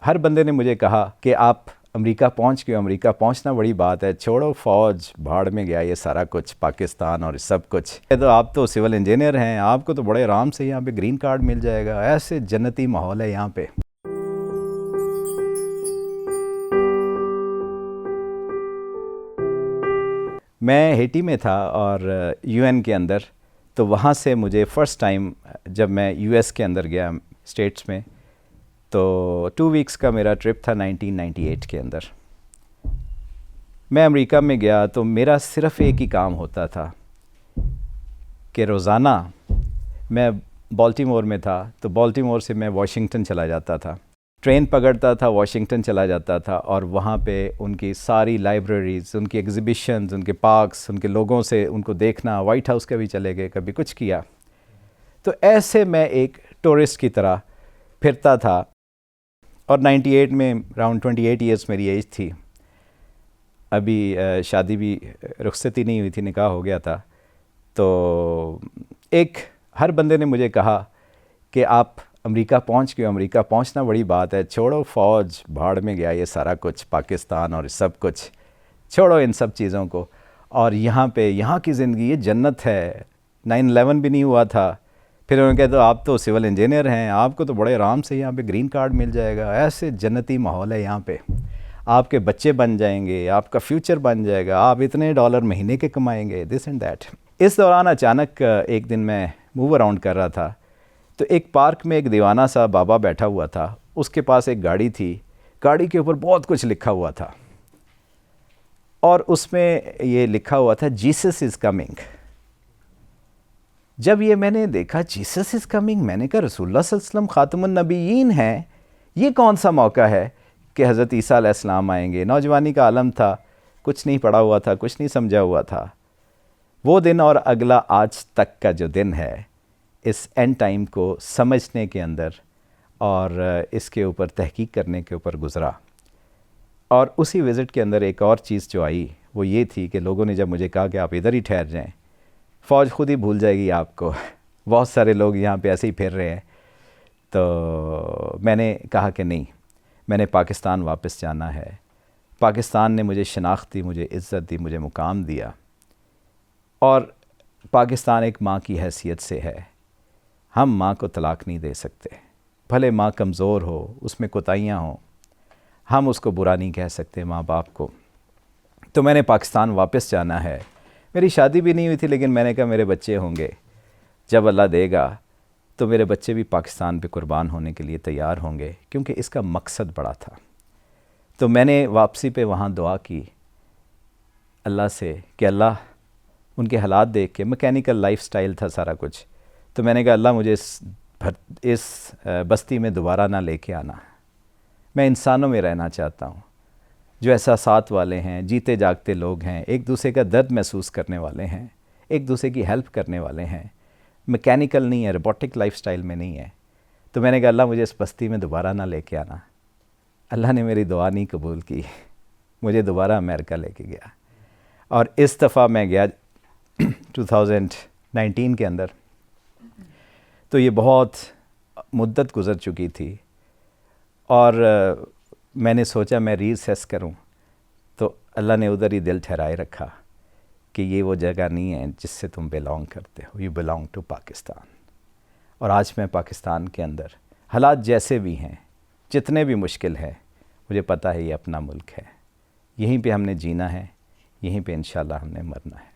ہر بندے نے مجھے کہا کہ آپ امریکہ پہنچ گئے، امریکہ پہنچنا بڑی بات ہے، چھوڑو فوج بھاڑ میں گیا یہ سارا کچھ پاکستان اور سب کچھ، تو آپ تو سول انجینئر ہیں، آپ کو تو بڑے آرام سے یہاں پہ گرین کارڈ مل جائے گا، ایسے جنتی ماحول ہے یہاں پہ۔ میں ہیٹی میں تھا اور یو این کے اندر، تو وہاں سے مجھے فرسٹ ٹائم جب میں یو ایس کے اندر گیا اسٹیٹس میں، تو 2 ویکس کا میرا ٹرپ تھا 1998 کے اندر۔ میں امریکہ میں گیا تو میرا صرف ایک ہی کام ہوتا تھا کہ روزانہ میں بالٹیمور میں تھا تو بالٹیمور سے میں واشنگٹن چلا جاتا تھا، ٹرین پکڑتا تھا، واشنگٹن چلا جاتا تھا، اور وہاں پہ ان کی ساری لائبریریز، ان کی ایگزیبیشنز، ان کے پارکس، ان کے لوگوں سے ان کو دیکھنا، وائٹ ہاؤس کبھی چلے گئے، کبھی کچھ کیا۔ تو ایسے میں ایک ٹورسٹ کی طرح پھرتا تھا، اور 98 میں اراؤنڈ 28 ایئرس میری ایج تھی، ابھی شادی بھی رخصتی نہیں ہوئی تھی، نکاح ہو گیا تھا۔ تو ہر بندے نے مجھے کہا کہ آپ امریکہ پہنچ گئے، امریکہ پہنچنا بڑی بات ہے، چھوڑو فوج بھاڑ میں گیا یہ سارا کچھ پاکستان اور سب کچھ، چھوڑو ان سب چیزوں کو، اور یہاں کی زندگی یہ جنت ہے۔ 9/11 بھی نہیں ہوا تھا، پھر انہوں نے کہا تو آپ تو سول انجینئر ہیں، آپ کو تو بڑے آرام سے یہاں پہ گرین کارڈ مل جائے گا، ایسے جنتی ماحول ہے یہاں پہ، آپ کے بچے بن جائیں گے، آپ کا فیوچر بن جائے گا، آپ اتنے ڈالر مہینے کے کمائیں گے، دس اینڈ دیٹ۔ اس دوران اچانک ایک دن میں موو اراؤنڈ کر رہا تھا، تو ایک پارک میں ایک دیوانہ سا بابا بیٹھا ہوا تھا، اس کے پاس ایک گاڑی تھی، گاڑی کے اوپر بہت کچھ لکھا ہوا تھا، اور اس میں یہ لکھا ہوا تھا جیسس از کمنگ۔ جب یہ میں نے دیکھا جیسس از کمنگ، میں نے کہا رسول اللہ صلی اللہ علیہ وسلم خاتم النبیین ہیں، یہ کون سا موقع ہے کہ حضرت عیسیٰ علیہ السلام آئیں گے؟ نوجوانی کا عالم تھا، کچھ نہیں پڑھا ہوا تھا، کچھ نہیں سمجھا ہوا تھا۔ وہ دن اور اگلا آج تک کا جو دن ہے، اس اینڈ ٹائم کو سمجھنے کے اندر اور اس کے اوپر تحقیق کرنے کے اوپر گزرا۔ اور اسی وزٹ کے اندر ایک اور چیز جو آئی وہ یہ تھی کہ لوگوں نے جب مجھے کہا کہ آپ ادھر ہی ٹھہر جائیں، فوج خود ہی بھول جائے گی آپ کو، بہت سارے لوگ یہاں پہ ایسے ہی پھر رہے ہیں، تو میں نے کہا کہ نہیں، میں نے پاکستان واپس جانا ہے۔ پاکستان نے مجھے شناخت دی، مجھے عزت دی، مجھے مقام دیا، اور پاکستان ایک ماں کی حیثیت سے ہے، ہم ماں کو طلاق نہیں دے سکتے، بھلے ماں کمزور ہو، اس میں کوتاہیاں ہوں، ہم اس کو برا نہیں کہہ سکتے ماں باپ کو۔ تو میں نے پاکستان واپس جانا ہے، میری شادی بھی نہیں ہوئی تھی، لیکن میں نے کہا میرے بچے ہوں گے، جب اللہ دے گا تو میرے بچے بھی پاکستان پہ قربان ہونے کے لیے تیار ہوں گے، کیونکہ اس کا مقصد بڑا تھا۔ تو میں نے واپسی پہ وہاں دعا کی اللہ سے کہ اللہ، ان کے حالات دیکھ کے، میکینیکل لائف سٹائل تھا سارا کچھ، تو میں نے کہا اللہ مجھے اس بستی میں دوبارہ نہ لے کے آنا، میں انسانوں میں رہنا چاہتا ہوں جو احساسات والے ہیں، جیتے جاگتے لوگ ہیں، ایک دوسرے کا درد محسوس کرنے والے ہیں، ایک دوسرے کی ہیلپ کرنے والے ہیں، میکینیکل نہیں ہے، روبوٹک لائف سٹائل میں نہیں ہے۔ تو میں نے کہا اللہ مجھے اس بستی میں دوبارہ نہ لے کے آنا۔ اللہ نے میری دعا نہیں قبول کی، مجھے دوبارہ امریکہ لے کے گیا، اور اس دفعہ میں گیا 2019 کے اندر۔ تو یہ بہت مدت گزر چکی تھی، اور میں نے سوچا میں ری اسیس کروں، تو اللہ نے ادھر ہی دل ٹھہرائے رکھا کہ یہ وہ جگہ نہیں ہے جس سے تم بیلانگ کرتے ہو، یو بیلانگ ٹو پاکستان۔ اور آج میں پاکستان کے اندر حالات جیسے بھی ہیں، جتنے بھی مشکل ہیں، مجھے پتہ ہے یہ اپنا ملک ہے، یہیں پہ ہم نے جینا ہے، یہیں پہ انشاءاللہ ہم نے مرنا ہے۔